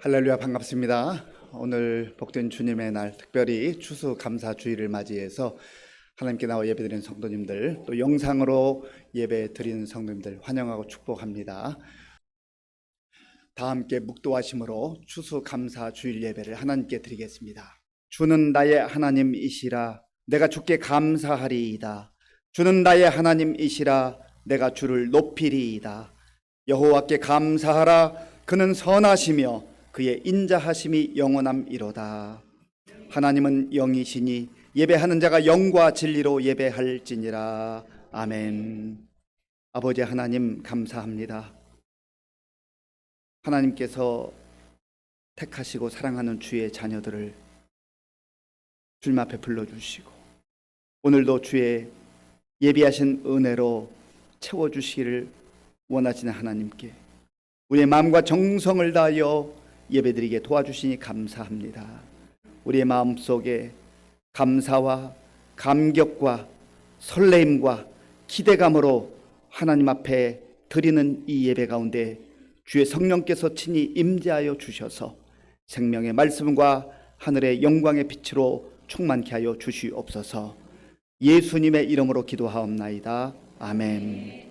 할렐루야, 반갑습니다. 오늘 복된 주님의 날, 특별히 추수감사주의를 맞이해서 하나님께 나와 예배드리는 성도님들, 또 영상으로 예배드리는 성도님들 환영하고 축복합니다. 다 함께 묵도하심으로 추수감사주일 예배를 하나님께 드리겠습니다. 주는 나의 하나님이시라 내가 주께 감사하리이다. 주는 나의 하나님이시라 내가 주를 높이리이다. 여호와께 감사하라. 그는 선하시며 그의 인자하심이 영원함이로다. 하나님은 영이시니 예배하는 자가 영과 진리로 예배할지니라. 아멘. 아버지 하나님, 감사합니다. 하나님께서 택하시고 사랑하는 주의 자녀들을 주님 앞에 불러주시고 오늘도 주의 예비하신 은혜로 채워주시기를 원하시는 하나님께 우리의 마음과 정성을 다하여 예배드리게 도와주시니 감사합니다. 우리의 마음속에 감사와 감격과 설레임과 기대감으로 하나님 앞에 드리는 이 예배 가운데 주의 성령께서 친히 임재하여 주셔서 생명의 말씀과 하늘의 영광의 빛으로 충만케 하여 주시옵소서. 예수님의 이름으로 기도하옵나이다. 아멘.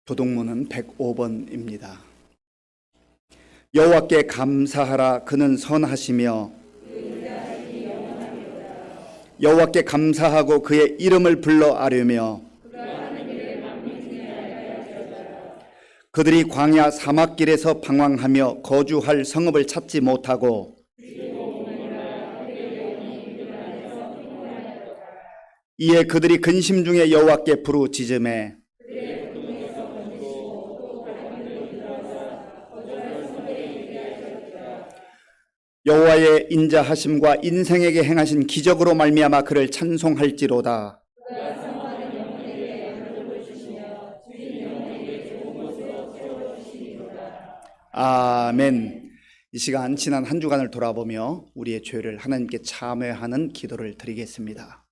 교동문은 105번입니다. 여호와께 감사하라. 그는 선하시며 여호와께 감사하고 그의 이름을 불러 아뢰며 그들이 광야 사막길에서 방황하며 거주할 성읍을 찾지 못하고 이에 그들이 근심 중에 여호와께 부르짖으매 여호와의 인자하심과 인생에게 행하신 기적으로 말미암아 그를 찬송할지로다. 아멘. 이 시간 지난 한 주간을 돌아보며 우리의 죄를 하나님께 참회하는 기도를 드리겠습니다.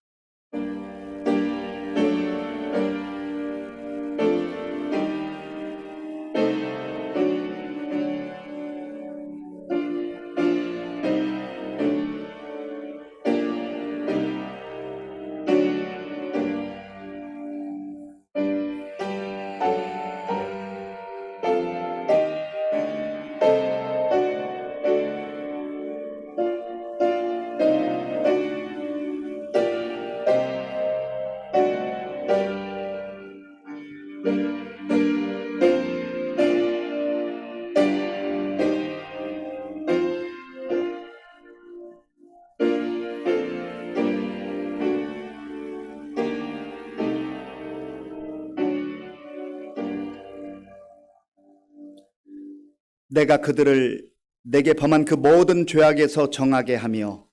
내가 그들을 내게 범한 그 모든 죄악에서 정하게 하며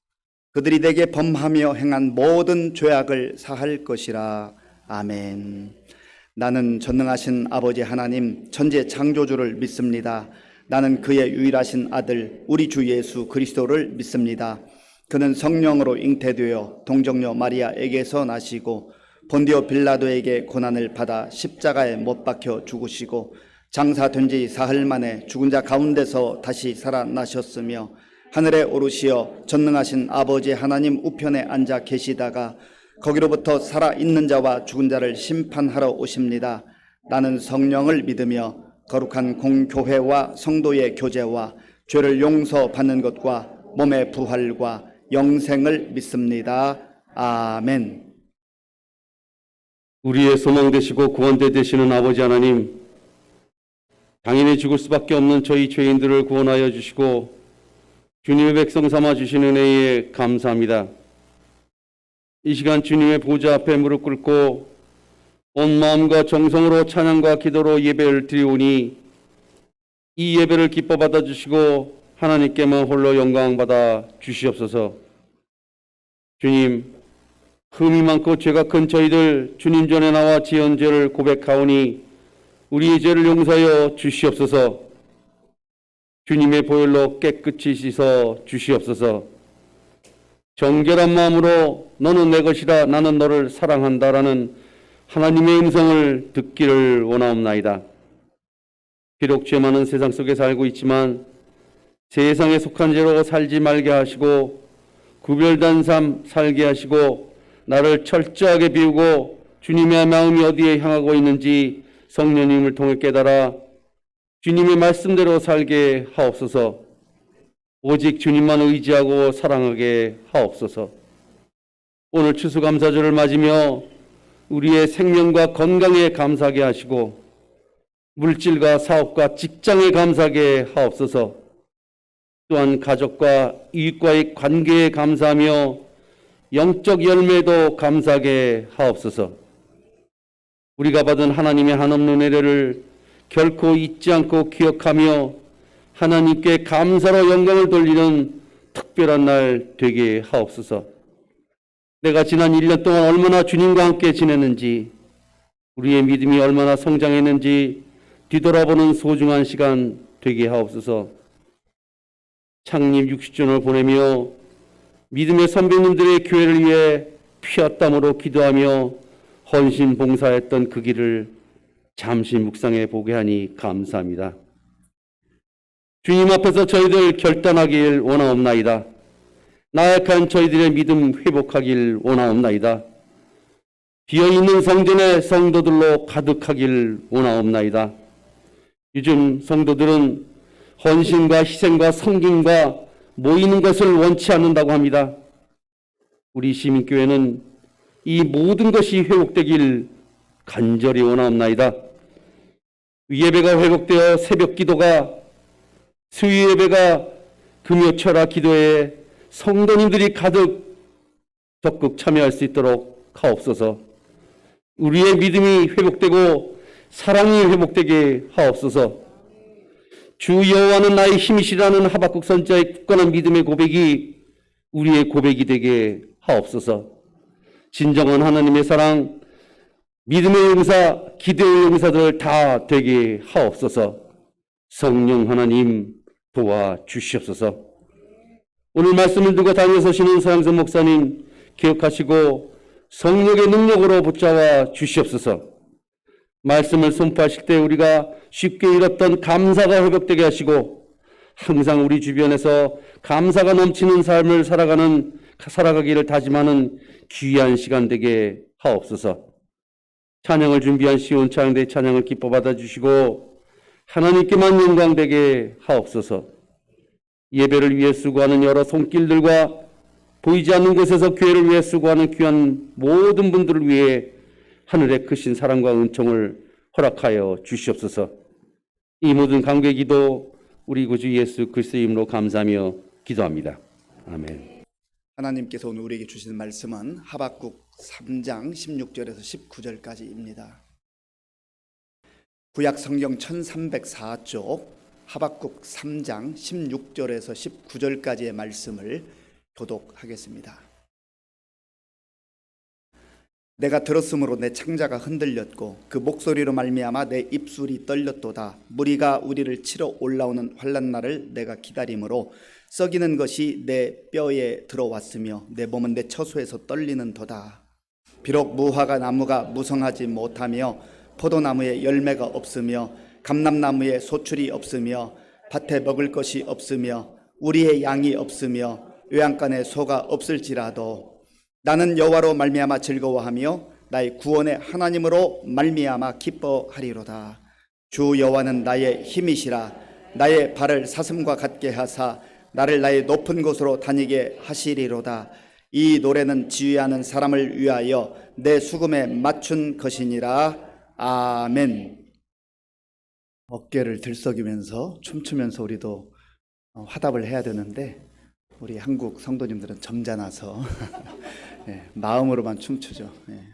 그들이 내게 범하며 행한 모든 죄악을 사할 것이라. 아멘. 나는 전능하신 아버지 하나님 천지 창조주를 믿습니다. 나는 그의 유일하신 아들 우리 주 예수 그리스도를 믿습니다. 그는 성령으로 잉태되어 동정녀 마리아에게서 나시고 본디오 빌라도에게 고난을 받아 십자가에 못 박혀 죽으시고 장사된 지 사흘 만에 죽은 자 가운데서 다시 살아나셨으며 하늘에 오르시어 전능하신 아버지 하나님 우편에 앉아 계시다가 거기로부터 살아있는 자와 죽은 자를 심판하러 오십니다. 나는 성령을 믿으며 거룩한 공교회와 성도의 교제와 죄를 용서받는 것과 몸의 부활과 영생을 믿습니다. 아멘. 우리의 소망 되시고 구원대 되시는 아버지 하나님, 당연히 죽을 수밖에 없는 저희 죄인들을 구원하여 주시고 주님의 백성 삼아 주신 은혜에 감사합니다. 이 시간 주님의 보좌 앞에 무릎 꿇고 온 마음과 정성으로 찬양과 기도로 예배를 드리오니 이 예배를 기뻐 받아 주시고 하나님께만 홀로 영광 받아 주시옵소서. 주님, 흠이 많고 죄가 큰 저희들 주님 전에 나와 지은 죄를 고백하오니 우리의 죄를 용서하여 주시옵소서. 주님의 보혈로 깨끗이 씻어 주시옵소서. 정결한 마음으로 너는 내 것이라 나는 너를 사랑한다라는 하나님의 음성을 듣기를 원하옵나이다. 비록 죄 많은 세상 속에 살고 있지만 세상에 속한 죄로 살지 말게 하시고 구별된 삶 살게 하시고 나를 철저하게 비우고 주님의 마음이 어디에 향하고 있는지 성령님을 통해 깨달아 주님의 말씀대로 살게 하옵소서. 오직 주님만 의지하고 사랑하게 하옵소서. 오늘 추수감사절을 맞으며 우리의 생명과 건강에 감사하게 하시고 물질과 사업과 직장에 감사하게 하옵소서. 또한 가족과 이웃과의 관계에 감사하며 영적 열매도 감사하게 하옵소서. 우리가 받은 하나님의 한없는 은혜를 결코 잊지 않고 기억하며 하나님께 감사로 영광을 돌리는 특별한 날 되게 하옵소서. 내가 지난 1년 동안 얼마나 주님과 함께 지냈는지, 우리의 믿음이 얼마나 성장했는지 뒤돌아보는 소중한 시간 되게 하옵소서. 창립 60주년을 보내며 믿음의 선배님들의 교회를 위해 피와 땀으로 기도하며 헌신 봉사했던 그 길을 잠시 묵상해 보게 하니 감사합니다. 주님 앞에서 저희들 결단하길 원하옵나이다. 나약한 저희들의 믿음 회복하길 원하옵나이다. 비어있는 성전의 성도들로 가득하길 원하옵나이다. 요즘 성도들은 헌신과 희생과 섬김과 모이는 것을 원치 않는다고 합니다. 우리 시민교회는 이 모든 것이 회복되길 간절히 원하옵나이다. 예배가 회복되어 새벽 기도가, 수요 예배가, 금요 철학 기도에 성도님들이 가득 적극 참여할 수 있도록 하옵소서. 우리의 믿음이 회복되고 사랑이 회복되게 하옵소서. 주 여호와는 나의 힘이시라는 하박국 선지자의 굳건한 믿음의 고백이 우리의 고백이 되게 하옵소서. 진정한 하나님의 사랑, 믿음의 용사, 기도의 용사들 다 되게 하옵소서. 성령 하나님 도와주시옵소서. 오늘 말씀을 들고 다녀서시는 서양선 목사님 기억하시고 성령의 능력으로 붙잡아 주시옵소서. 말씀을 선포하실 때 우리가 쉽게 잃었던 감사가 회복되게 하시고 항상 우리 주변에서 감사가 넘치는 삶을 살아가기를 다짐하는 귀한 시간 되게 하옵소서. 찬양을 준비한 시온 찬양대 찬양을 기뻐 받아주시고 하나님께만 영광되게 하옵소서. 예배를 위해 수고하는 여러 손길들과 보이지 않는 곳에서 교회를 위해 수고하는 귀한 모든 분들을 위해 하늘의 크신 사랑과 은총을 허락하여 주시옵소서. 이 모든 간구의 기도 우리 구주 예수 그리스도의 이름으로 감사하며 기도합니다. 아멘. 하나님께서 오늘 우리에게 주시는 말씀은 하박국 3장 16절에서 19절까지입니다. 구약 성경 1304쪽 하박국 3장 16절에서 19절까지의 말씀을 교독하겠습니다. 내가 들었으므로 내 창자가 흔들렸고 그 목소리로 말미암아 내 입술이 떨렸도다. 무리가 우리를 치러 올라오는 환난 날을 내가 기다림으로 썩이는 것이 내 뼈에 들어왔으며 내 몸은 내 처소에서 떨리는 도다. 비록 무화과 나무가 무성하지 못하며 포도나무에 열매가 없으며 감람나무에 소출이 없으며 밭에 먹을 것이 없으며 우리의 양이 없으며 외양간에 소가 없을지라도 나는 여호와로 말미암아 즐거워하며 나의 구원의 하나님으로 말미암아 기뻐하리로다. 주 여호와는 나의 힘이시라. 나의 발을 사슴과 같게 하사 나를 나의 높은 곳으로 다니게 하시리로다. 이 노래는 지휘하는 사람을 위하여 내 수금에 맞춘 것이니라. 아멘. 어깨를 들썩이면서 춤추면서 우리도 화답을 해야 되는데 우리 한국 성도님들은 점잖아서 마음으로만 춤추죠.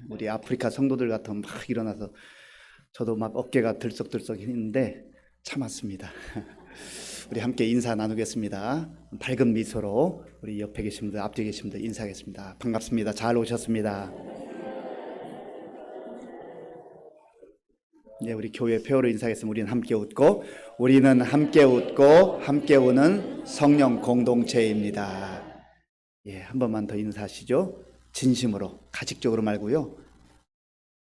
우리 아프리카 성도들 같으면 막 일어나서 저도 막 어깨가 들썩들썩 했는데 참았습니다. 우리 함께 인사 나누겠습니다. 밝은 미소로 우리 옆에 계신 분들, 앞뒤에 계신 분들 인사하겠습니다. 반갑습니다. 잘 오셨습니다. 네, 우리 교회 폐허로 인사하겠습니다. 우리는 함께 웃고 함께 우는 성령 공동체입니다. 예, 한 번만 더 인사하시죠. 진심으로, 가식적으로 말고요.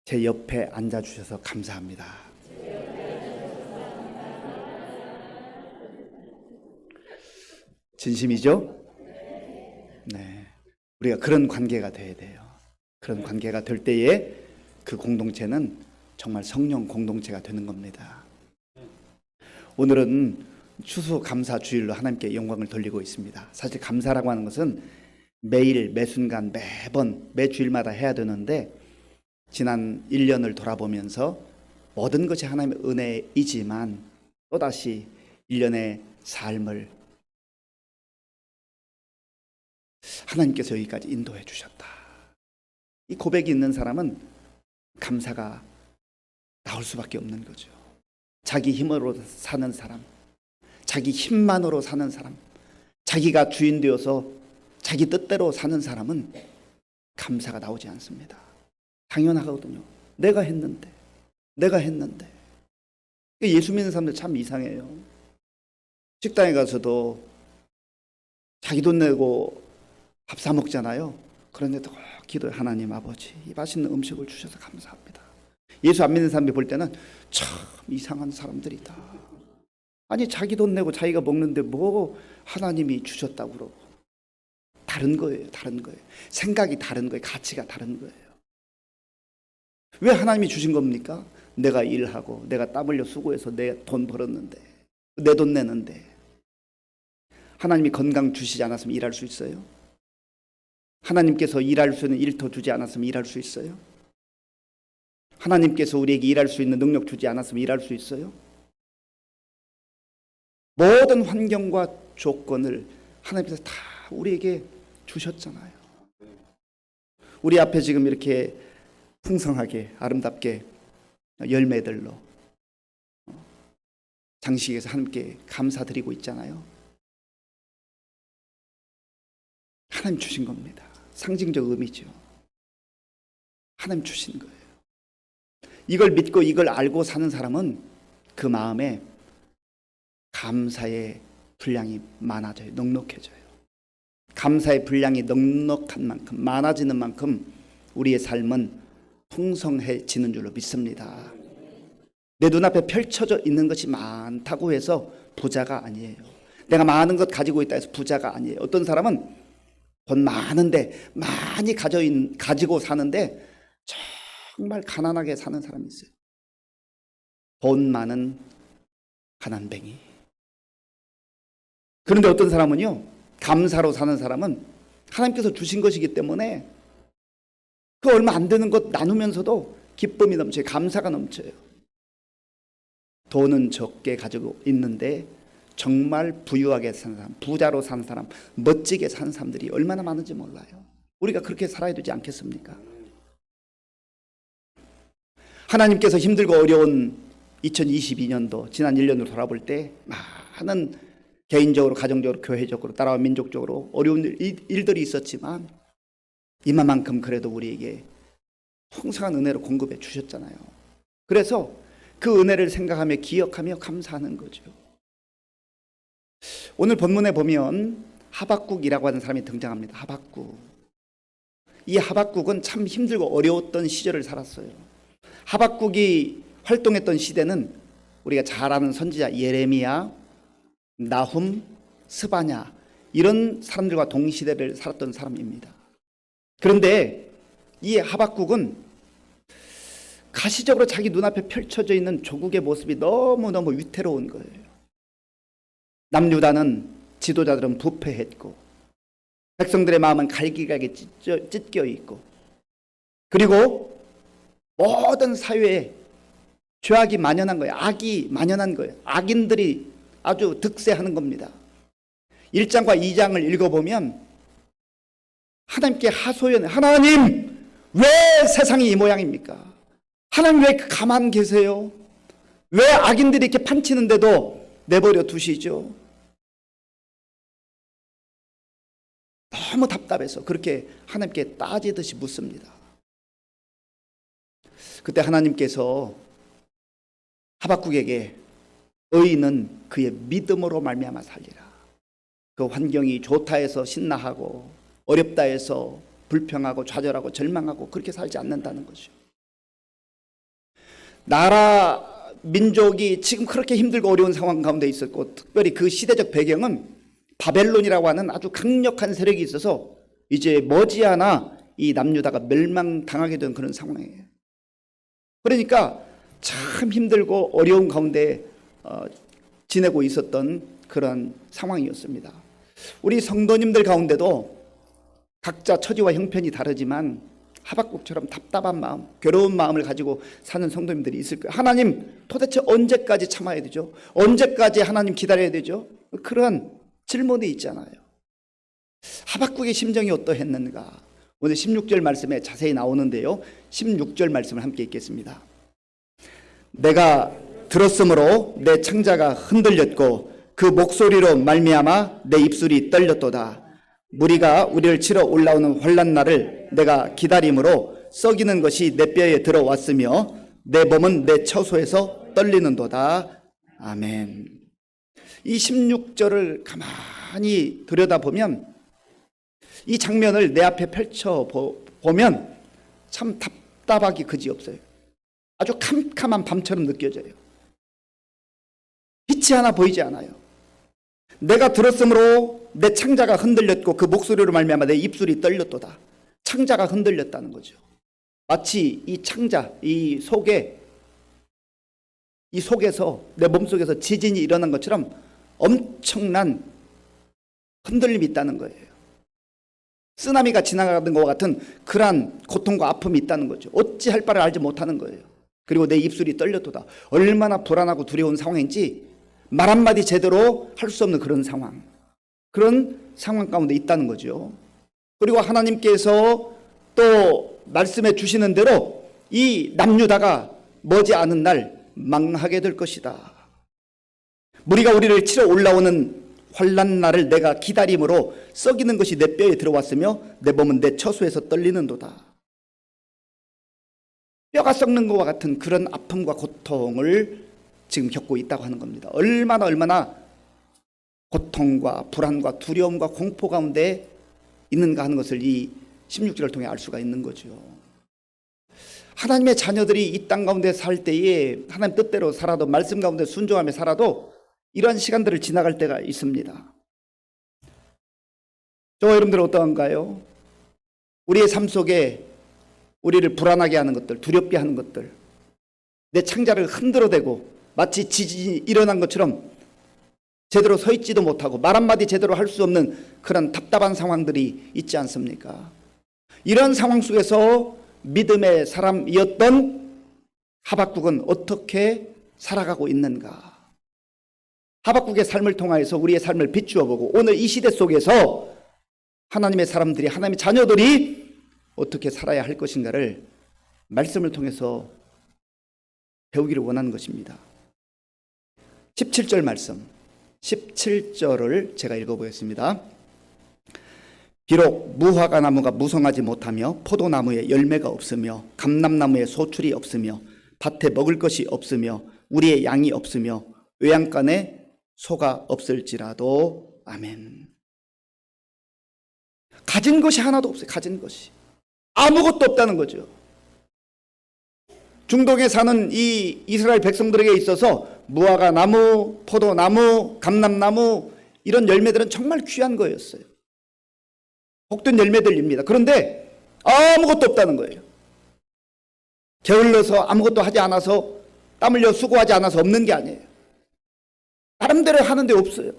제 옆에 앉아주셔서 감사합니다. 진심이죠? 네. 우리가 그런 관계가 돼야 돼요. 그런 관계가 될 때에 그 공동체는 정말 성령 공동체가 되는 겁니다. 오늘은 추수감사 주일로 하나님께 영광을 돌리고 있습니다. 사실 감사라고 하는 것은 매일 매순간 매번 매주일마다 해야 되는데 지난 1년을 돌아보면서 모든 것이 하나님의 은혜이지만 또다시 1년의 삶을 하나님께서 여기까지 인도해 주셨다. 이 고백이 있는 사람은 감사가 나올 수밖에 없는 거죠. 자기 힘으로 사는 사람, 자기 힘만으로 사는 사람, 자기가 주인 되어서 자기 뜻대로 사는 사람은 감사가 나오지 않습니다. 당연하거든요. 내가 했는데. 예수 믿는 사람들 참 이상해요. 식당에 가서도 자기 돈 내고 밥 사 먹잖아요. 그런데도 꼭 기도해. 하나님 아버지, 이 맛있는 음식을 주셔서 감사합니다. 예수 안 믿는 사람들이 볼 때는 참 이상한 사람들이다. 아니 자기 돈 내고 자기가 먹는데 뭐 하나님이 주셨다고 그러고. 다른 거예요. 생각이 다른 거예요. 가치가 다른 거예요. 왜 하나님이 주신 겁니까? 내가 일하고 내가 땀 흘려 수고해서 내 돈 벌었는데, 내 돈 내는데 하나님이 건강 주시지 않았으면 일할 수 있어요? 하나님께서 일할 수 있는 일터 주지 않았으면 일할 수 있어요? 하나님께서 우리에게 일할 수 있는 능력 주지 않았으면 일할 수 있어요? 모든 환경과 조건을 하나님께서 다 우리에게 주셨잖아요. 우리 앞에 지금 이렇게 풍성하게 아름답게 열매들로 장식해서 하나님께 감사드리고 있잖아요. 하나님 주신 겁니다. 상징적 의미죠. 하나님 주신 거예요. 이걸 믿고 이걸 알고 사는 사람은 그 마음에 감사의 분량이 많아져요. 넉넉해져요. 감사의 분량이 넉넉한 만큼, 많아지는 만큼 우리의 삶은 풍성해지는 줄로 믿습니다. 내 눈앞에 펼쳐져 있는 것이 많다고 해서 부자가 아니에요. 내가 많은 것 가지고 있다 해서 부자가 아니에요. 어떤 사람은 돈 많은데 많이 가지고 사는데 정말 가난하게 사는 사람이 있어요. 돈 많은 가난뱅이. 그런데 어떤 사람은요, 감사로 사는 사람은 하나님께서 주신 것이기 때문에 그 얼마 안 되는 것 나누면서도 기쁨이 넘쳐요. 감사가 넘쳐요. 돈은 적게 가지고 있는데 정말 부유하게 사는 사람, 부자로 사는 사람, 멋지게 사는 사람들이 얼마나 많은지 몰라요. 우리가 그렇게 살아야 되지 않겠습니까? 하나님께서 힘들고 어려운 2022년도 지난 1년으로 돌아볼 때 많은 개인적으로, 가정적으로, 교회적으로, 따라와 민족적으로 어려운 일들이 있었지만 이만큼 그래도 우리에게 풍성한 은혜로 공급해 주셨잖아요. 그래서 그 은혜를 생각하며 기억하며 감사하는 거죠. 오늘 본문에 보면 하박국이라고 하는 사람이 등장합니다. 하박국. 이 하박국은 참 힘들고 어려웠던 시절을 살았어요. 하박국이 활동했던 시대는 우리가 잘 아는 선지자 예레미야, 나훔, 스바냐 이런 사람들과 동시대를 살았던 사람입니다. 그런데 이 하박국은 가시적으로 자기 눈앞에 펼쳐져 있는 조국의 모습이 너무너무 위태로운 거예요. 남유다는 지도자들은 부패했고 백성들의 마음은 갈기갈기 찢겨 있고 그리고 모든 사회에 죄악이 만연한 거예요. 악이 만연한 거예요. 악인들이 아주 득세하는 겁니다. 1장과 2장을 읽어보면 하나님께 하소연해. 하나님 왜 세상이 이 모양입니까? 하나님 왜 가만 계세요? 왜 악인들이 이렇게 판치는데도 내버려 두시죠? 너무 답답해서 그렇게 하나님께 따지듯이 묻습니다. 그때 하나님께서 하박국에게 의인은 그의 믿음으로 말미암아 살리라. 그 환경이 좋다 해서 신나하고 어렵다 해서 불평하고 좌절하고 절망하고 그렇게 살지 않는다는 거죠. 나라 민족이 지금 그렇게 힘들고 어려운 상황 가운데 있었고 특별히 그 시대적 배경은 바벨론이라고 하는 아주 강력한 세력이 있어서 이제 머지않아 이 남유다가 멸망당하게 된 그런 상황이에요. 그러니까 참 힘들고 어려운 가운데 지내고 있었던 그런 상황이었습니다. 우리 성도님들 가운데도 각자 처지와 형편이 다르지만 하박국처럼 답답한 마음, 괴로운 마음을 가지고 사는 성도님들이 있을 거예요. 하나님 도대체 언제까지 참아야 되죠? 언제까지 하나님 기다려야 되죠? 그런 질문이 있잖아요. 하박국의 심정이 어떠했는가? 오늘 16절 말씀에 자세히 나오는데요. 16절 말씀을 함께 읽겠습니다. 내가 들었으므로 내 창자가 흔들렸고 그 목소리로 말미암아 내 입술이 떨렸도다. 무리가 우리를 치러 올라오는 환난 날을 내가 기다림으로 썩이는 것이 내 뼈에 들어왔으며 내 몸은 내 처소에서 떨리는도다. 아멘. 이 16절을 가만히 들여다보면 이 장면을 내 앞에 펼쳐보면 참 답답하기 그지없어요. 아주 캄캄한 밤처럼 느껴져요. 빛이 하나 보이지 않아요. 내가 들었으므로 내 창자가 흔들렸고 그 목소리로 말미암아 내 입술이 떨렸도다. 창자가 흔들렸다는 거죠. 마치 이 창자, 이 속에서 내 몸속에서 지진이 일어난 것처럼 엄청난 흔들림이 있다는 거예요. 쓰나미가 지나가는 것과 같은 그러한 고통과 아픔이 있다는 거죠. 어찌할 바를 알지 못하는 거예요. 그리고 내 입술이 떨렸도다. 얼마나 불안하고 두려운 상황인지 말 한마디 제대로 할 수 없는 그런 상황. 그런 상황 가운데 있다는 거죠. 그리고 하나님께서 또 말씀해 주시는 대로 이 남유다가 머지않은 날 망하게 될 것이다. 무리가 우리를 치러 올라오는 환난 날을 내가 기다림으로 썩이는 것이 내 뼈에 들어왔으며 내 몸은 내 처소에서 떨리는도다. 뼈가 썩는 것과 같은 그런 아픔과 고통을 지금 겪고 있다고 하는 겁니다. 얼마나 고통과 불안과 두려움과 공포 가운데 있는가 하는 것을 이 16절을 통해 알 수가 있는 거죠. 하나님의 자녀들이 이 땅 가운데 살 때에 하나님 뜻대로 살아도 말씀 가운데 순종하며 살아도 이러한 시간들을 지나갈 때가 있습니다. 저와 여러분들은 어떠한가요? 우리의 삶 속에 우리를 불안하게 하는 것들, 두렵게 하는 것들, 내 창자를 흔들어대고 마치 지진이 일어난 것처럼 제대로 서 있지도 못하고 말 한마디 제대로 할 수 없는 그런 답답한 상황들이 있지 않습니까? 이런 상황 속에서 믿음의 사람이었던 하박국은 어떻게 살아가고 있는가? 하박국의 삶을 통하여서 우리의 삶을 비추어 보고 오늘 이 시대 속에서 하나님의 사람들이, 하나님의 자녀들이 어떻게 살아야 할 것인가를 말씀을 통해서 배우기를 원하는 것입니다. 17절 말씀, 17절을 제가 읽어보겠습니다. 비록 무화과 나무가 무성하지 못하며 포도나무에 열매가 없으며 감람나무에 소출이 없으며 밭에 먹을 것이 없으며 우리의 양이 없으며 외양간에 소가 없을지라도. 아멘. 가진 것이 하나도 없어요. 가진 것이 아무것도 없다는 거죠. 중동에 사는 이 이스라엘 백성들에게 있어서 무화과 나무, 포도나무, 감람나무 이런 열매들은 정말 귀한 거였어요. 복된 열매들입니다. 그런데 아무것도 없다는 거예요. 게을러서 아무것도 하지 않아서 땀 흘려 수고하지 않아서 없는 게 아니에요. 나름대로 하는데 없어요.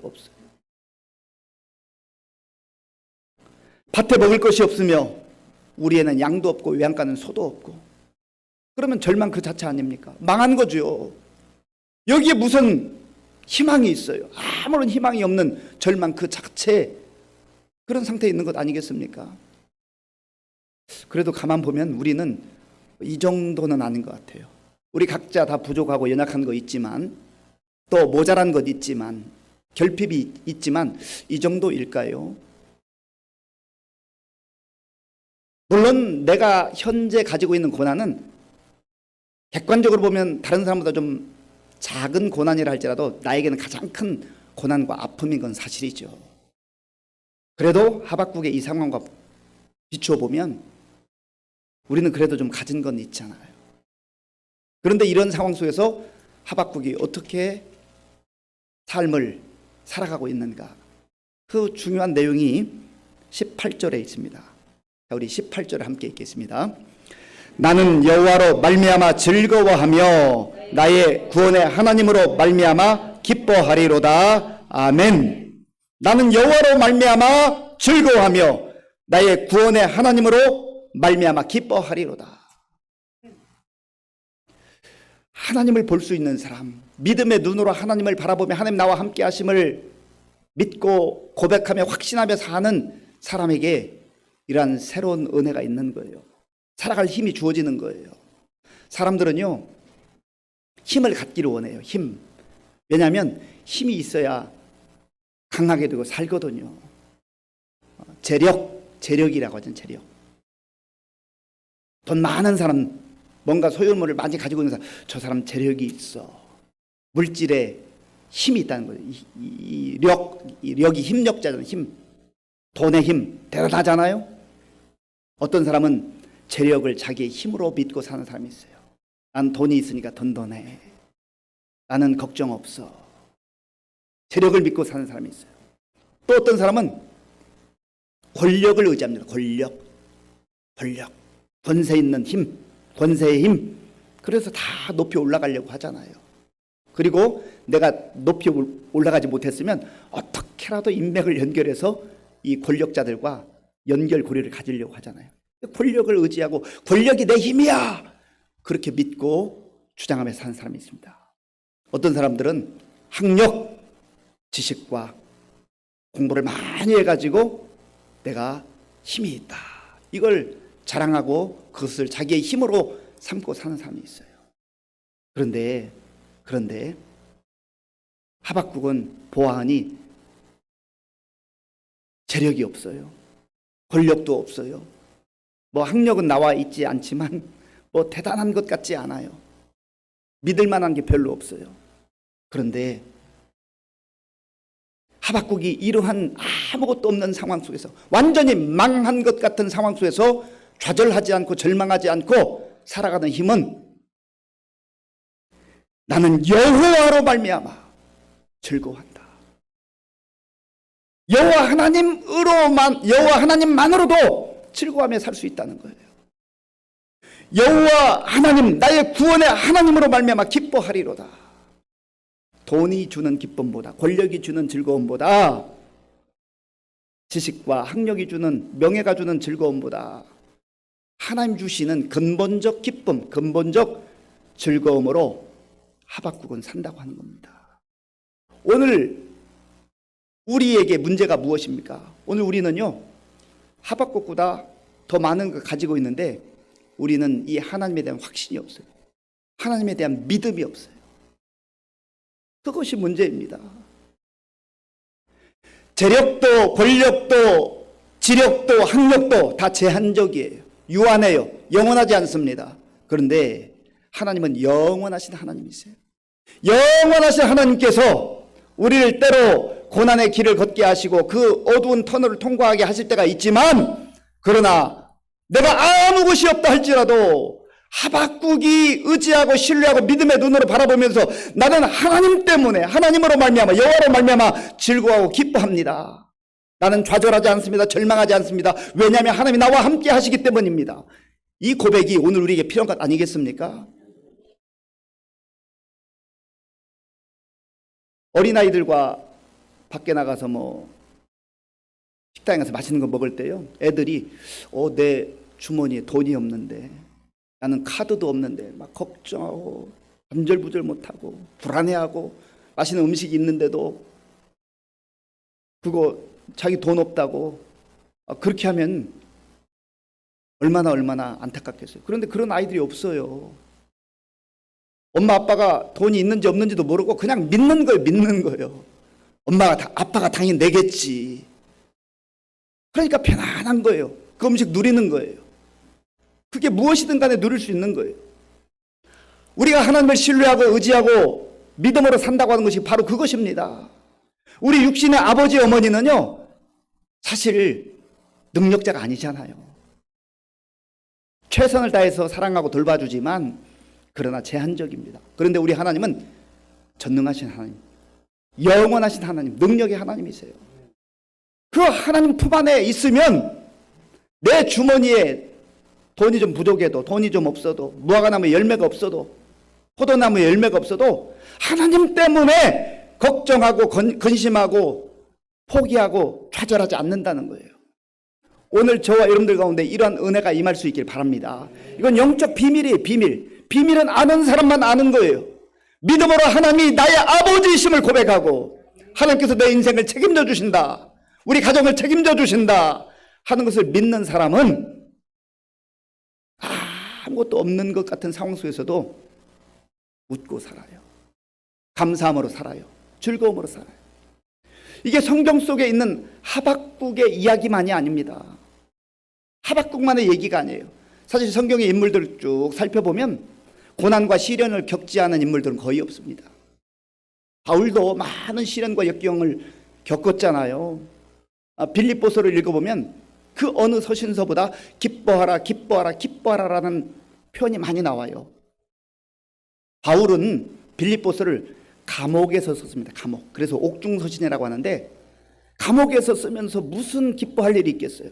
밭에 먹을 것이 없으며 우리에는 양도 없고 외양간은 소도 없고. 그러면 절망 그 자체 아닙니까? 망한 거죠. 여기에 무슨 희망이 있어요? 아무런 희망이 없는 절망 그 자체, 그런 상태에 있는 것 아니겠습니까? 그래도 가만 보면 우리는 이 정도는 아닌 것 같아요. 우리 각자 다 부족하고 연약한 거 있지만, 또 모자란 것 있지만, 결핍이 있지만 이 정도일까요? 물론 내가 현재 가지고 있는 고난은 객관적으로 보면 다른 사람보다 좀 작은 고난이라 할지라도 나에게는 가장 큰 고난과 아픔인 건 사실이죠. 그래도 하박국의 이 상황과 비추어 보면 우리는 그래도 좀 가진 건 있잖아요. 그런데 이런 상황 속에서 하박국이 어떻게 삶을 살아가고 있는가? 그 중요한 내용이 18절에 있습니다. 자, 우리 18절을 함께 읽겠습니다. 나는 여호와로 말미암아 즐거워하며 나의 구원의 하나님으로 말미암아 기뻐하리로다. 아멘. 나는 여호와로 말미암아 즐거워하며 나의 구원의 하나님으로 말미암아 기뻐하리로다. 하나님을 볼 수 있는 사람, 믿음의 눈으로 하나님을 바라보며 하나님 나와 함께 하심을 믿고 고백하며 확신하며 사는 사람에게 이러한 새로운 은혜가 있는 거예요. 살아갈 힘이 주어지는 거예요. 사람들은요, 힘을 갖기를 원해요. 힘. 왜냐하면 힘이 있어야 강하게 되고 살거든요. 재력이라고 하죠. 재력. 돈 많은 사람, 뭔가 소유물을 많이 가지고 있는 사람, 저 사람 재력이 있어. 물질에 힘이 있다는 거예요. 이 력이 힘력자잖아요. 힘. 돈의 힘. 대단하잖아요. 어떤 사람은 재력을 자기의 힘으로 믿고 사는 사람이 있어요. 난 돈이 있으니까 든든해. 나는 걱정 없어. 재력을 믿고 사는 사람이 있어요. 또 어떤 사람은 권력을 의지합니다. 권력. 권세 있는 힘. 권세의 힘. 그래서 다 높이 올라가려고 하잖아요. 그리고 내가 높이 올라가지 못했으면 어떻게라도 인맥을 연결해서 이 권력자들과 연결고리를 가지려고 하잖아요. 권력을 의지하고 권력이 내 힘이야! 그렇게 믿고 주장하며 사는 사람이 있습니다. 어떤 사람들은 학력, 지식과 공부를 많이 해가지고 내가 힘이 있다. 이걸 자랑하고 그것을 자기의 힘으로 삼고 사는 사람이 있어요. 그런데 하박국은 보아하니 재력이 없어요. 권력도 없어요. 뭐 학력은 나와 있지 않지만 뭐 대단한 것 같지 않아요. 믿을 만한 게 별로 없어요. 그런데 하박국이 이러한 아무것도 없는 상황 속에서 완전히 망한 것 같은 상황 속에서 좌절하지 않고 절망하지 않고 살아가는 힘은 나는 여호와로 말미암아 즐거워한다. 여호와 하나님만으로도 즐거워하며 살 수 있다는 거예요. 여호와 하나님, 나의 구원의 하나님으로 말미암아 기뻐하리로다. 돈이 주는 기쁨보다, 권력이 주는 즐거움보다, 지식과 학력이 주는, 명예가 주는 즐거움보다 하나님 주시는 근본적 기쁨, 근본적 즐거움으로 하박국은 산다고 하는 겁니다. 오늘 우리에게 문제가 무엇입니까? 오늘 우리는요, 하박국보다 더 많은 걸 가지고 있는데 우리는 이 하나님에 대한 확신이 없어요. 하나님에 대한 믿음이 없어요. 그것이 문제입니다. 재력도 권력도 지력도 학력도 다 제한적이에요. 유한해요. 영원하지 않습니다. 그런데 하나님은 영원하신 하나님이세요. 영원하신 하나님께서 우리를 때로 고난의 길을 걷게 하시고 그 어두운 터널을 통과하게 하실 때가 있지만, 그러나 내가 아무 것이 없다 할지라도 하박국이 의지하고 신뢰하고 믿음의 눈으로 바라보면서 나는 하나님 때문에, 하나님으로 말미암아, 여호와로 말미암아 즐거워하고 기뻐합니다. 나는 좌절하지 않습니다. 절망하지 않습니다. 왜냐하면 하나님이 나와 함께 하시기 때문입니다. 이 고백이 오늘 우리에게 필요한 것 아니겠습니까? 어린아이들과 밖에 나가서 뭐 식당에 가서 맛있는 거 먹을 때요, 애들이 내 주머니에 돈이 없는데, 나는 카드도 없는데 막 걱정하고 안절부절 못하고 불안해하고, 맛있는 음식이 있는데도 그거 자기 돈 없다고 그렇게 하면 얼마나 안타깝겠어요. 그런데 그런 아이들이 없어요. 엄마 아빠가 돈이 있는지 없는지도 모르고 그냥 믿는 거예요. 아빠가 당연히 내겠지. 그러니까 편안한 거예요. 그 음식 누리는 거예요. 그게 무엇이든 간에 누릴 수 있는 거예요. 우리가 하나님을 신뢰하고 의지하고 믿음으로 산다고 하는 것이 바로 그것입니다. 우리 육신의 아버지 어머니는요, 사실 능력자가 아니잖아요. 최선을 다해서 사랑하고 돌봐주지만 그러나 제한적입니다. 그런데 우리 하나님은 전능하신 하나님, 영원하신 하나님, 능력의 하나님이세요. 그 하나님 품 안에 있으면 내 주머니에 돈이 좀 부족해도, 돈이 좀 없어도, 무화과나무에 열매가 없어도, 포도나무에 열매가 없어도 하나님 때문에 걱정하고 근심하고 포기하고 좌절하지 않는다는 거예요. 오늘 저와 여러분들 가운데 이러한 은혜가 임할 수 있길 바랍니다. 이건 영적 비밀이에요. 비밀은 아는 사람만 아는 거예요. 믿음으로 하나님이 나의 아버지이심을 고백하고 하나님께서 내 인생을 책임져 주신다, 우리 가정을 책임져 주신다 하는 것을 믿는 사람은 아무것도 없는 것 같은 상황 속에서도 웃고 살아요. 감사함으로 살아요. 즐거움으로 살아요. 이게 성경 속에 있는 하박국의 이야기만이 아닙니다. 하박국만의 얘기가 아니에요. 사실 성경의 인물들을 쭉 살펴보면 고난과 시련을 겪지 않은 인물들은 거의 없습니다. 바울도 많은 시련과 역경을 겪었잖아요. 빌립보서를 읽어보면 그 어느 서신서보다 기뻐하라, 기뻐하라, 기뻐하라라는 표현이 많이 나와요. 바울은 빌립보서를 감옥에서 썼습니다. 감옥. 그래서 옥중서신이라고 하는데 감옥에서 쓰면서 무슨 기뻐할 일이 있겠어요.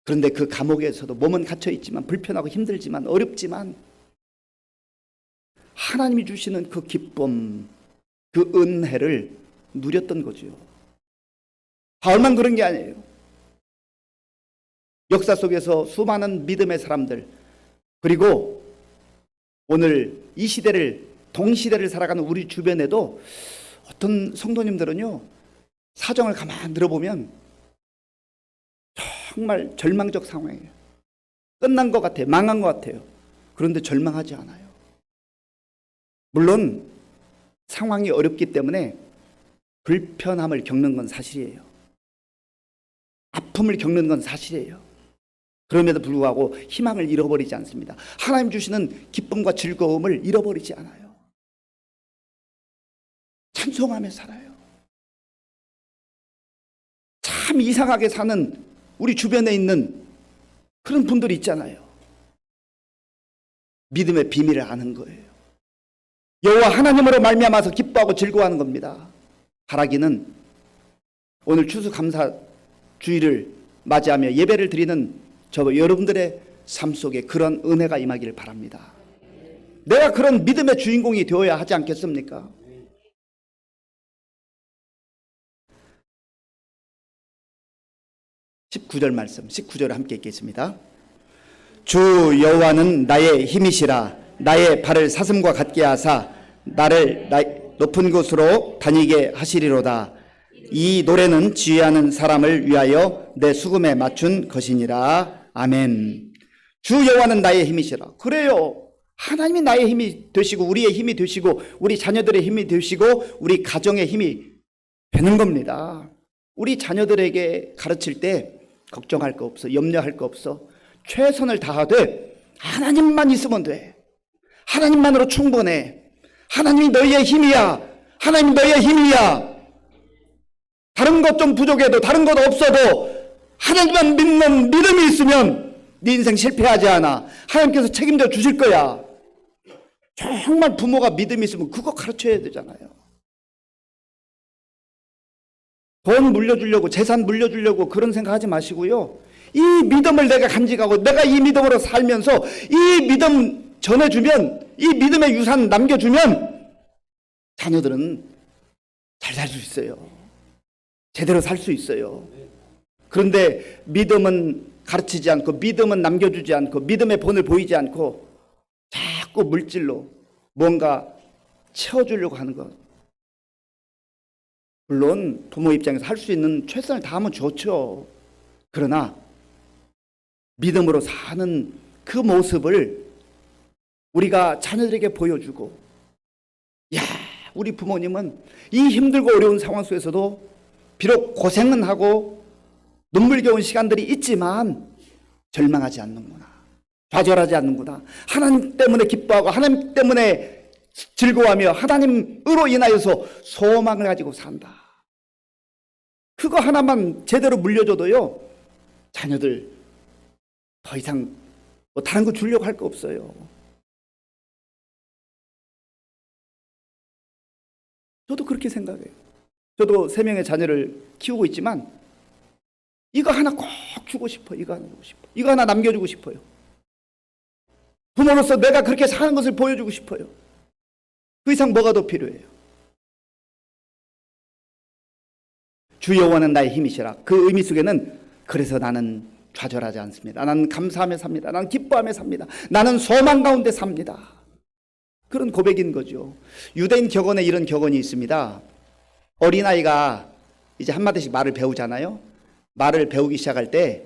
그런데 그 감옥에서도 몸은 갇혀 있지만, 불편하고 힘들지만, 어렵지만 하나님이 주시는 그 기쁨, 그 은혜를 누렸던 거죠. 바울만 그런 게 아니에요. 역사 속에서 수많은 믿음의 사람들, 그리고 오늘 이 시대를, 동시대를 살아가는 우리 주변에도 어떤 성도님들은요, 사정을 가만히 들어보면 정말 절망적 상황이에요. 끝난 것 같아요. 망한 것 같아요. 그런데 절망하지 않아요. 물론 상황이 어렵기 때문에 불편함을 겪는 건 사실이에요. 아픔을 겪는 건 사실이에요. 그럼에도 불구하고 희망을 잃어버리지 않습니다. 하나님 주시는 기쁨과 즐거움을 잃어버리지 않아요. 찬송하며 살아요. 참 이상하게 사는 우리 주변에 있는 그런 분들이 있잖아요. 믿음의 비밀을 아는 거예요. 여호와 하나님으로 말미암아서 기뻐하고 즐거워하는 겁니다. 바라기는 오늘 추수감사 주일을 맞이하며 예배를 드리는 저 여러분들의 삶 속에 그런 은혜가 임하기를 바랍니다. 내가 그런 믿음의 주인공이 되어야 하지 않겠습니까? (19절) 말씀, 19절을 함께 읽겠습니다. 주 여호와는 나의 힘이시라. 나의 발을 사슴과 같게 하사 나를 높은 곳으로 다니게 하시리로다. 이 노래는 지휘하는 사람을 위하여 내 수금에 맞춘 것이니라. 아멘. 주 여호와는 나의 힘이시라. 그래요. 하나님이 나의 힘이 되시고, 우리의 힘이 되시고, 우리 자녀들의 힘이 되시고, 우리 가정의 힘이 되는 겁니다. 우리 자녀들에게 가르칠 때 걱정할 거 없어, 염려할 거 없어. 최선을 다하되 하나님만 있으면 돼. 하나님만으로 충분해. 하나님이 너희의 힘이야. 하나님이 너희의 힘이야. 다른 것 좀 부족해도, 다른 것 없어도 하나님만 믿는 믿음이 있으면 네 인생 실패하지 않아. 하나님께서 책임져 주실 거야. 정말 부모가 믿음이 있으면 그거 가르쳐야 되잖아요. 돈 물려주려고, 재산 물려주려고 그런 생각하지 마시고요. 이 믿음을 내가 간직하고 내가 이 믿음으로 살면서 이 믿음 전해주면, 이 믿음의 유산 남겨주면 자녀들은 잘 살 수 있어요. 제대로 살 수 있어요. 그런데 믿음은 가르치지 않고, 믿음은 남겨주지 않고, 믿음의 본을 보이지 않고 자꾸 물질로 뭔가 채워주려고 하는 것. 물론 부모 입장에서 할 수 있는 최선을 다하면 좋죠. 그러나 믿음으로 사는 그 모습을 우리가 자녀들에게 보여주고, 야, 우리 부모님은 이 힘들고 어려운 상황 속에서도 비록 고생은 하고 눈물겨운 시간들이 있지만 절망하지 않는구나, 좌절하지 않는구나, 하나님 때문에 기뻐하고 하나님 때문에 즐거워하며 하나님으로 인하여서 소망을 가지고 산다. 그거 하나만 제대로 물려줘도요, 자녀들 더 이상 뭐 다른 거 주려고 할 거 없어요. 저도 그렇게 생각해요. 저도 3명의 자녀를 키우고 있지만 이거 하나 꼭 주고 싶어요. 이거 하나 주고 싶어요. 이거 하나 남겨주고 싶어요. 부모로서 내가 그렇게 사는 것을 보여주고 싶어요. 그 이상 뭐가 더 필요해요? 주 여호와는 나의 힘이시라. 그 의미 속에는 그래서 나는 좌절하지 않습니다. 나는 감사하며 삽니다. 나는 기뻐하며 삽니다. 나는 소망 가운데 삽니다. 그런 고백인 거죠. 유대인 격언에 이런 격언이 있습니다. 어린아이가 이제 한마디씩 말을 배우잖아요. 말을 배우기 시작할 때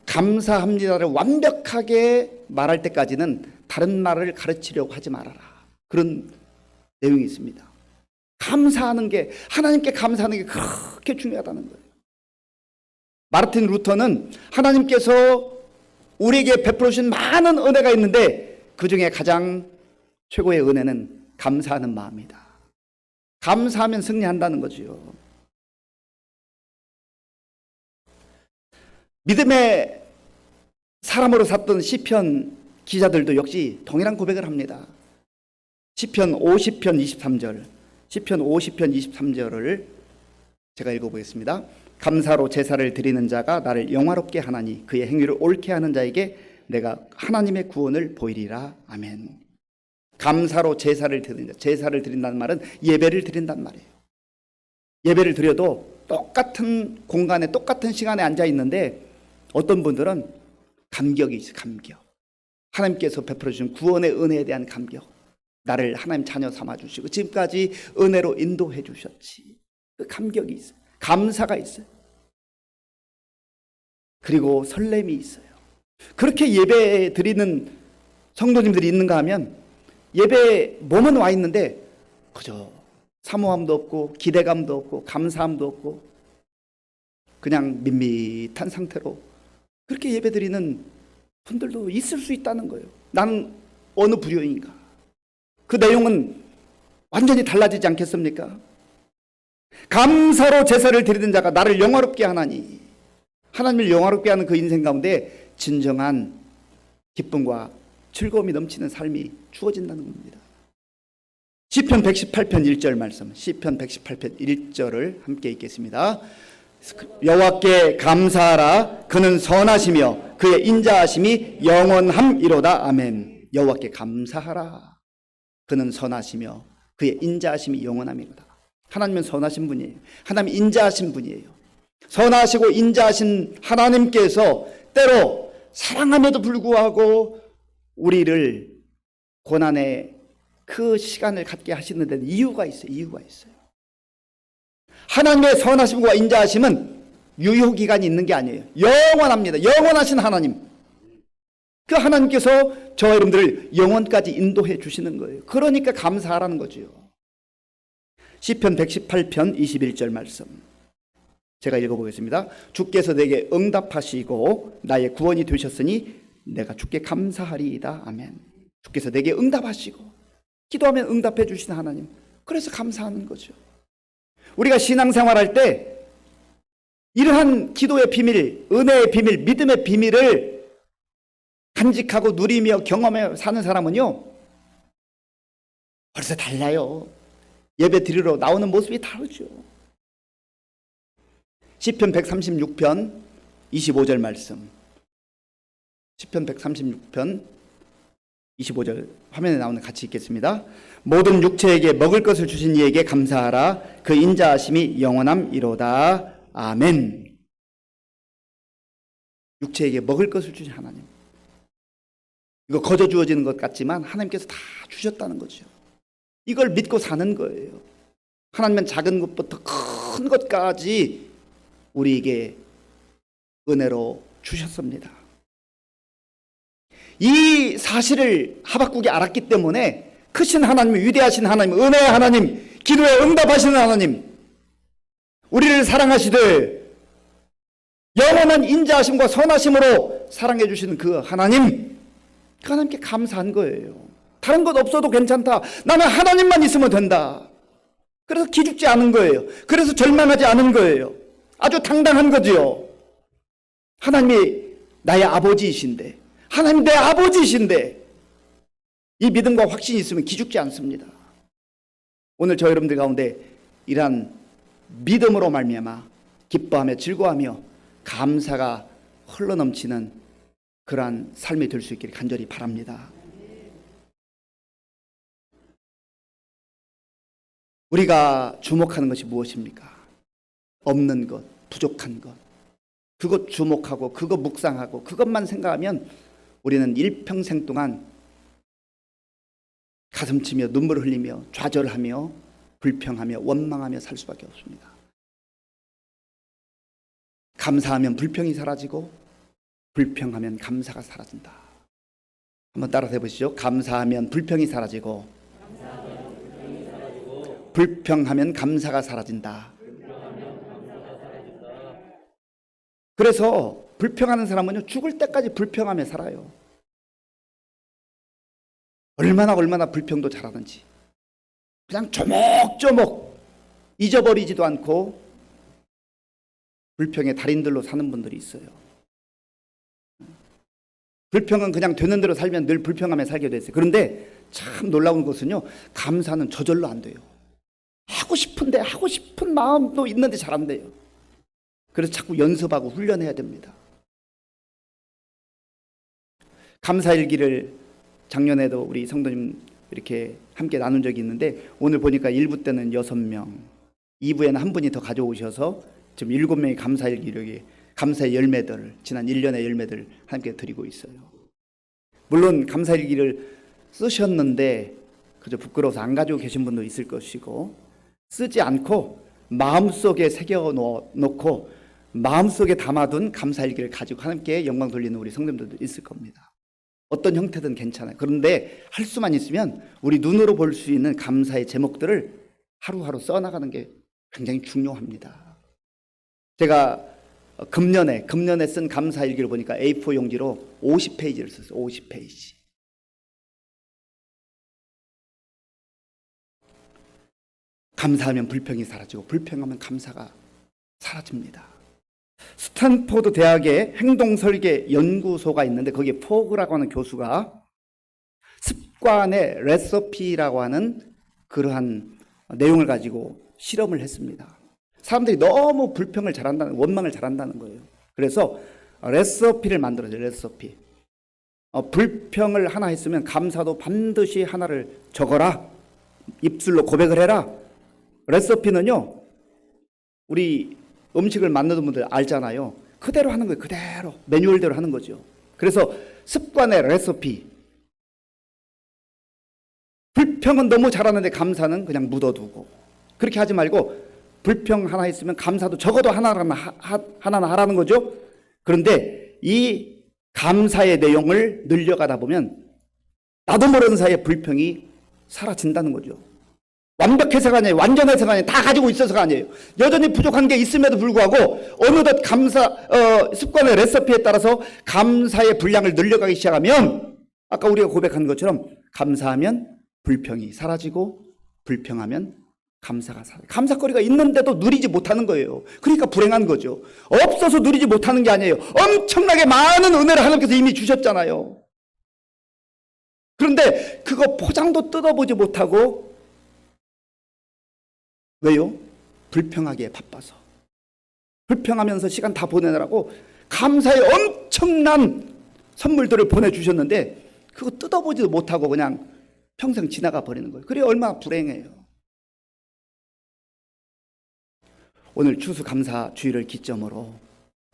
감사합니다를 완벽하게 말할 때까지는 다른 말을 가르치려고 하지 말아라. 그런 내용이 있습니다. 감사하는 게, 하나님께 감사하는 게 그렇게 중요하다는 거예요. 마르틴 루터는 하나님께서 우리에게 베풀어 주신 많은 은혜가 있는데 그 중에 가장 최고의 은혜는 감사하는 마음이다. 감사하면 승리한다는 거지요. 믿음의 사람으로 샀던 시편 기자들도 역시 동일한 고백을 합니다. 시편 50편 23절, 시편 50편 23절을 제가 읽어보겠습니다. 감사로 제사를 드리는 자가 나를 영화롭게 하나니 그의 행위를 옳게 하는 자에게 내가 하나님의 구원을 보이리라. 아멘. 감사로 제사를 드린다. 제사를 드린다는 말은 예배를 드린다는 말이에요. 예배를 드려도 똑같은 공간에 똑같은 시간에 앉아 있는데 어떤 분들은 감격이 있어요. 감격. 하나님께서 베풀어 주신 구원의 은혜에 대한 감격. 나를 하나님 자녀 삼아 주시고 지금까지 은혜로 인도해 주셨지. 그 감격이 있어요. 감사가 있어요. 그리고 설렘이 있어요. 그렇게 예배 드리는 성도님들이 있는가 하면 예배 몸은 와 있는데 그저 사모함도 없고 기대감도 없고 감사함도 없고 그냥 밋밋한 상태로 그렇게 예배 드리는 분들도 있을 수 있다는 거예요. 나는 어느 부류인가? 그 내용은 완전히 달라지지 않겠습니까? 감사로 제사를 드리는 자가 나를 영화롭게 하나니, 하나님을 영화롭게 하는 그 인생 가운데 진정한 기쁨과 즐거움이 넘치는 삶이 주어진다는 겁니다. 시편 118편 1절 말씀, 시편 118편 1절을 함께 읽겠습니다. 여호와께 감사하라. 그는 선하시며 그의 인자하심이 영원함이로다. 아멘. 여호와께 감사하라. 그는 선하시며 그의 인자하심이 영원함이로다. 하나님은 선하신 분이에요. 하나님 인자하신 분이에요. 선하시고 인자하신 하나님께서 때로 사랑함에도 불구하고 우리를 고난의 그 시간을 갖게 하시는 데는 이유가 있어요. 이유가 있어요. 하나님의 선하심과 인자하심은 유효기간이 있는 게 아니에요. 영원합니다. 영원하신 하나님. 그 하나님께서 저와 여러분들을 영원까지 인도해 주시는 거예요. 그러니까 감사하라는 거죠. 시편 118편 21절 말씀 제가 읽어보겠습니다. 주께서 내게 응답하시고 나의 구원이 되셨으니 내가 주께 감사하리이다. 아멘. 주께서 내게 응답하시고 기도하면 응답해 주시는 하나님. 그래서 감사하는 거죠. 우리가 신앙생활할 때 이러한 기도의 비밀, 은혜의 비밀, 믿음의 비밀을 간직하고 누리며 경험해 사는 사람은요 벌써 달라요. 예배 드리러 나오는 모습이 다르죠. 시편 136편 25절 말씀, 시편 136편 25절 화면에 나오는 같이 읽겠습니다. 모든 육체에게 먹을 것을 주신 이에게 감사하라. 그 인자하심이 영원함이로다. 아멘. 육체에게 먹을 것을 주신 하나님. 이거 거저 주어지는 것 같지만 하나님께서 다 주셨다는 거죠. 이걸 믿고 사는 거예요. 하나님은 작은 것부터 큰 것까지 우리에게 은혜로 주셨습니다. 이 사실을 하박국이 알았기 때문에 크신 하나님, 위대하신 하나님, 은혜의 하나님, 기도에 응답하시는 하나님, 우리를 사랑하시되 영원한 인자하심과 선하심으로 사랑해 주시는 그 하나님, 그 하나님께 감사한 거예요. 다른 것 없어도 괜찮다. 나는 하나님만 있으면 된다. 그래서 기죽지 않은 거예요. 그래서 절망하지 않은 거예요. 아주 당당한 거지요. 하나님이 나의 아버지이신데, 하나님 내 아버지이신데 이 믿음과 확신이 있으면 기죽지 않습니다. 오늘 저 여러분들 가운데 이러한 믿음으로 말미암아 기뻐하며 즐거워하며 감사가 흘러넘치는 그러한 삶이 될 수 있기를 간절히 바랍니다. 우리가 주목하는 것이 무엇입니까? 없는 것, 부족한 것. 그것 주목하고 그것 묵상하고 그것만 생각하면 우리는 일평생 동안 가슴치며 눈물을 흘리며 좌절하며 불평하며 원망하며 살 수밖에 없습니다. 감사하면 불평이 사라지고 불평하면 감사가 사라진다. 한번 따라서 해보시죠. 감사하면 불평이 사라지고 불평하면 감사가 사라진다. 그래서 불평하는 사람은요, 죽을 때까지 불평하며 살아요. 얼마나 불평도 잘하는지. 그냥 조목조목 잊어버리지도 않고 불평의 달인들로 사는 분들이 있어요. 불평은 그냥 되는 대로 살면 늘 불평하며 살게 돼 있어요. 그런데 참 놀라운 것은요, 감사는 저절로 안 돼요. 하고 싶은 마음도 있는데 잘 안 돼요. 그래서 자꾸 연습하고 훈련해야 됩니다. 감사일기를 작년에도 우리 성도님 이렇게 함께 나눈 적이 있는데, 오늘 보니까 1부 때는 6명, 2부에는 한 분이 더 가져오셔서 지금 7명의 감사일기를, 감사의 열매들을, 지난 1년의 열매들을 함께 드리고 있어요. 물론 감사일기를 쓰셨는데 그저 부끄러워서 안 가지고 계신 분도 있을 것이고, 쓰지 않고 마음속에 새겨 놓고 마음속에 담아둔 감사일기를 가지고 하나님께 영광 돌리는 우리 성도님들도 있을 겁니다. 어떤 형태든 괜찮아요. 그런데 할 수만 있으면 우리 눈으로 볼 수 있는 감사의 제목들을 하루하루 써나가는 게 굉장히 중요합니다. 제가 금년에 쓴 감사일기를 보니까 A4 용지로 50페이지를 썼어요. 50페이지. 감사하면 불평이 사라지고 불평하면 감사가 사라집니다. 스탠포드 대학의 행동설계 연구소가 있는데, 거기에 포그라고 하는 교수가 습관의 레시피라고 하는 그러한 내용을 가지고 실험을 했습니다. 사람들이 너무 불평을 잘한다는, 원망을 잘한다는 거예요. 그래서 레시피를 만들어줘요. 레시피. 불평을 하나 했으면 감사도 반드시 하나를 적어라. 입술로 고백을 해라. 레시피는요, 우리 음식을 만드는 분들 알잖아요. 그대로 하는 거예요. 그대로 매뉴얼대로 하는 거죠. 그래서 습관의 레시피. 불평은 너무 잘하는데 감사는 그냥 묻어두고, 그렇게 하지 말고 불평 하나 있으면 감사도 적어도 하나는 하라는 거죠. 그런데 이 감사의 내용을 늘려가다 보면 나도 모르는 사이에 불평이 사라진다는 거죠. 완벽해서가 아니에요. 완전해서가 아니에요. 다 가지고 있어서가 아니에요. 여전히 부족한 게 있음에도 불구하고 어느덧 습관의 레시피에 따라서 감사의 분량을 늘려가기 시작하면, 아까 우리가 고백한 것처럼 감사하면 불평이 사라지고 불평하면 감사가 사라져요. 감사거리가 있는데도 누리지 못하는 거예요. 그러니까 불행한 거죠. 없어서 누리지 못하는 게 아니에요. 엄청나게 많은 은혜를 하나님께서 이미 주셨잖아요. 그런데 그거 포장도 뜯어보지 못하고, 왜요? 불평하기에 바빠서. 불평하면서 시간 다 보내느라고 감사의 엄청난 선물들을 보내주셨는데 그거 뜯어보지도 못하고 그냥 평생 지나가 버리는 거예요. 그래 얼마나 불행해요. 오늘 추수감사주의를 기점으로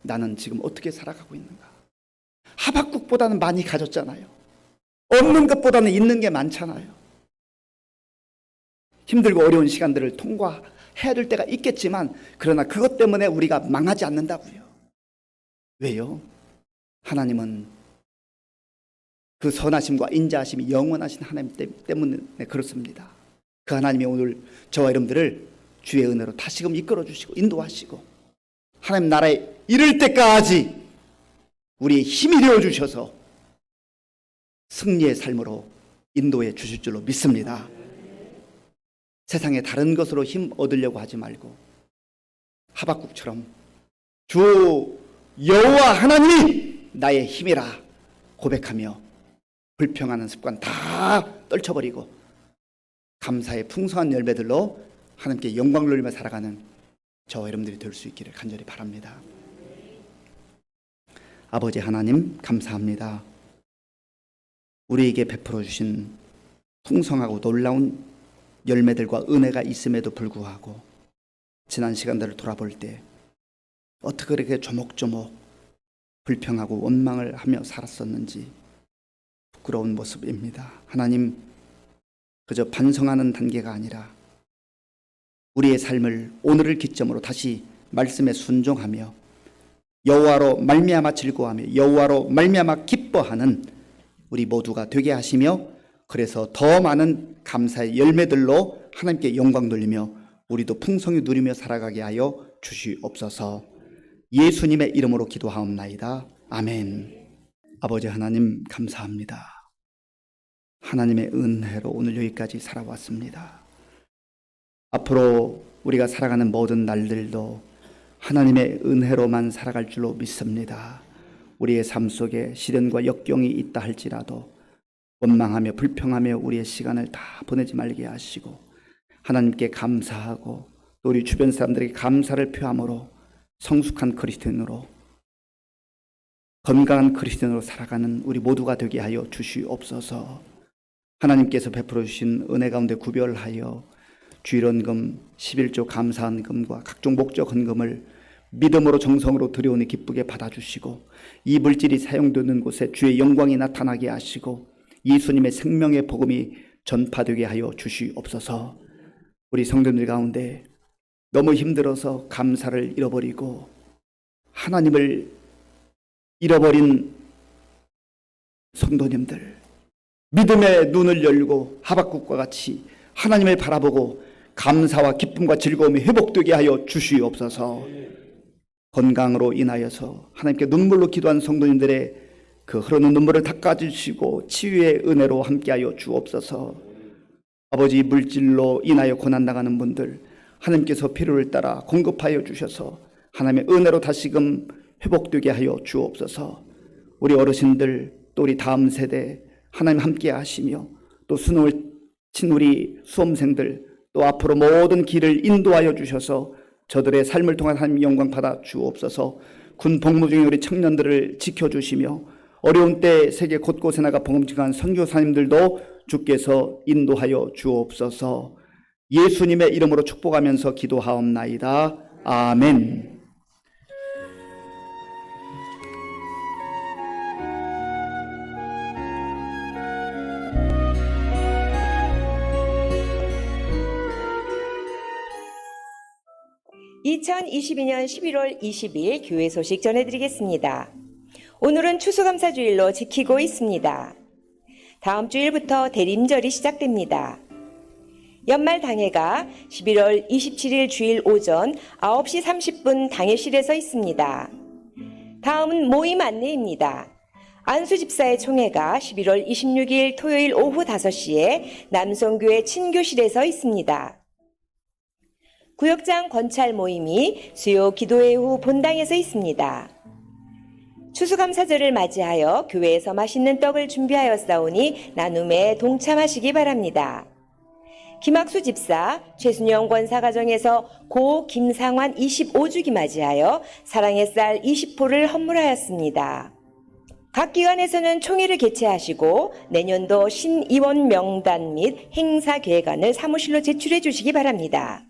나는 지금 어떻게 살아가고 있는가? 하박국보다는 많이 가졌잖아요. 없는 것보다는 있는 게 많잖아요. 힘들고 어려운 시간들을 통과해야 될 때가 있겠지만, 그러나 그것 때문에 우리가 망하지 않는다고요. 왜요? 하나님은 그 선하심과 인자하심이 영원하신 하나님 때문에 그렇습니다. 그 하나님이 오늘 저와 여러분들을 주의 은혜로 다시금 이끌어 주시고 인도하시고 하나님 나라에 이를 때까지 우리의 힘이 되어 주셔서 승리의 삶으로 인도해 주실 줄로 믿습니다. 세상의 다른 것으로 힘 얻으려고 하지 말고 하박국처럼 주 여호와 하나님이 나의 힘이라 고백하며 불평하는 습관 다 떨쳐버리고 감사의 풍성한 열매들로 하나님께 영광을 돌리며 살아가는 저와 여러분들이 될 수 있기를 간절히 바랍니다. 아버지 하나님 감사합니다. 우리에게 베풀어 주신 풍성하고 놀라운 열매들과 은혜가 있음에도 불구하고 지난 시간들을 돌아볼 때 어떻게 그렇게 조목조목 불평하고 원망을 하며 살았었는지 부끄러운 모습입니다. 하나님, 그저 반성하는 단계가 아니라 우리의 삶을 오늘을 기점으로 다시 말씀에 순종하며 여호와로 말미암아 즐거워하며 여호와로 말미암아 기뻐하는 우리 모두가 되게 하시며, 그래서 더 많은 감사의 열매들로 하나님께 영광 돌리며 우리도 풍성히 누리며 살아가게 하여 주시옵소서. 예수님의 이름으로 기도하옵나이다. 아멘. 아버지 하나님 감사합니다. 하나님의 은혜로 오늘 여기까지 살아왔습니다. 앞으로 우리가 살아가는 모든 날들도 하나님의 은혜로만 살아갈 줄로 믿습니다. 우리의 삶 속에 시련과 역경이 있다 할지라도 원망하며 불평하며 우리의 시간을 다 보내지 말게 하시고 하나님께 감사하고 또 우리 주변 사람들에게 감사를 표함으로 성숙한 그리스도인으로 건강한 그리스도인으로 살아가는 우리 모두가 되게 하여 주시옵소서. 하나님께서 베풀어 주신 은혜 가운데 구별하여 주일헌금 11조 감사헌금과 각종 목적 헌금을 믿음으로 정성으로 드려오니 기쁘게 받아주시고 이 물질이 사용되는 곳에 주의 영광이 나타나게 하시고 예수님의 생명의 복음이 전파되게 하여 주시옵소서. 우리 성도들 가운데 너무 힘들어서 감사를 잃어버리고 하나님을 잃어버린 성도님들, 믿음의 눈을 열고 하박국과 같이 하나님을 바라보고 감사와 기쁨과 즐거움이 회복되게 하여 주시옵소서. 건강으로 인하여서 하나님께 눈물로 기도한 성도님들의 그 흐르는 눈물을 닦아주시고 치유의 은혜로 함께하여 주옵소서. 아버지, 물질로 인하여 고난당하는 분들 하나님께서 필요를 따라 공급하여 주셔서 하나님의 은혜로 다시금 회복되게 하여 주옵소서. 우리 어르신들 또 우리 다음 세대 하나님 함께 하시며 또 수능을 친 우리 수험생들 또 앞으로 모든 길을 인도하여 주셔서 저들의 삶을 통한 하나님 영광 받아 주옵소서. 군 복무 중에 우리 청년들을 지켜주시며 어려운 때 세계 곳곳에 나가 복음 증거한 선교사님들도 주께서 인도하여 주옵소서. 예수님의 이름으로 축복하면서 기도하옵나이다. 아멘. 2022년 11월 20일 교회 소식 전해드리겠습니다. 오늘은 추수감사주일로 지키고 있습니다. 다음 주일부터 대림절이 시작됩니다. 연말 당회가 11월 27일 주일 오전 9시 30분 당회실에서 있습니다. 다음은 모임 안내입니다. 안수집사의 총회가 11월 26일 토요일 오후 5시에 남성교회 친교실에서 있습니다. 구역장 권찰 모임이 수요 기도회 후 본당에서 있습니다. 추수감사절을 맞이하여 교회에서 맛있는 떡을 준비하였사오니 나눔에 동참하시기 바랍니다. 김학수 집사, 최순영 권사 가정에서 고 김상환 25주기 맞이하여 사랑의 쌀 20포를 헌물하였습니다. 각 기관에서는 총회를 개최하시고 내년도 신입원 명단 및 행사 계획안을 사무실로 제출해 주시기 바랍니다.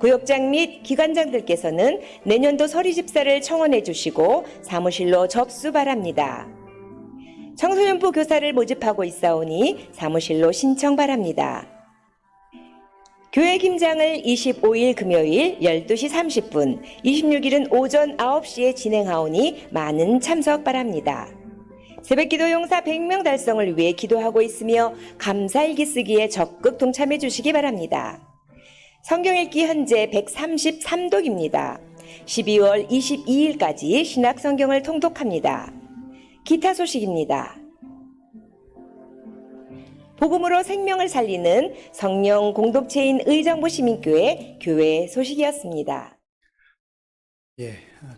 구역장 및 기관장들께서는 내년도 서리집사를 청원해 주시고 사무실로 접수 바랍니다. 청소년부 교사를 모집하고 있사오니 사무실로 신청 바랍니다. 교회 김장을 25일 금요일 12시 30분, 26일은 오전 9시에 진행하오니 많은 참석 바랍니다. 새벽기도 용사 100명 달성을 위해 기도하고 있으며 감사일기 쓰기에 적극 동참해 주시기 바랍니다. 성경 읽기 현재 133독입니다. 12월 22일까지 신약 성경을 통독합니다. 기타 소식입니다. 복음으로 생명을 살리는 성령 공동체인 의정부 시민교회 교회 소식이었습니다.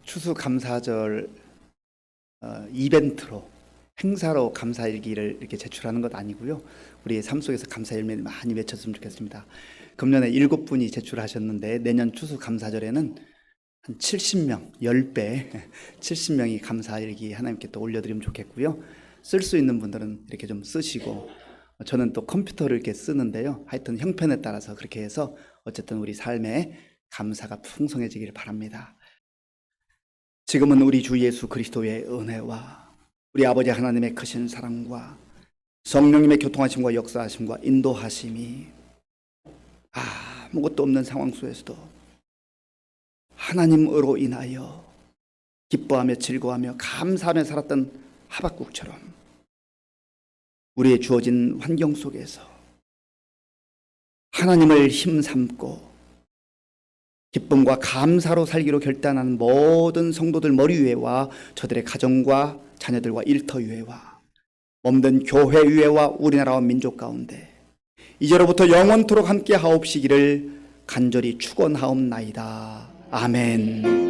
추수감사절 이벤트로 행사로 감사일기를 이렇게 제출하는 것 아니고요. 우리의 삶 속에서 감사 열매를 많이 맺혔으면 좋겠습니다. 금년에 7분이 제출하셨는데 내년 추수감사절에는 한 70명, 10배, 70명이 감사일기 하나님께 또 올려드리면 좋겠고요. 쓸 수 있는 분들은 이렇게 좀 쓰시고, 저는 또 컴퓨터를 이렇게 쓰는데요. 하여튼 형편에 따라서 그렇게 해서 어쨌든 우리 삶에 감사가 풍성해지길 바랍니다. 지금은 우리 주 예수 그리스도의 은혜와 우리 아버지 하나님의 크신 사랑과 성령님의 교통하심과 역사하심과 인도하심이 아무것도 없는 상황 속에서도 하나님으로 인하여 기뻐하며 즐거워하며 감사하며 살았던 하박국처럼 우리의 주어진 환경 속에서 하나님을 힘삼고 기쁨과 감사로 살기로 결단하는 모든 성도들 머리 위에와 저들의 가정과 자녀들과 일터 위에와 몸된 교회 위에와 우리나라와 민족 가운데 이제로부터 영원토록 함께 하옵시기를 간절히 축원하옵나이다. 아멘.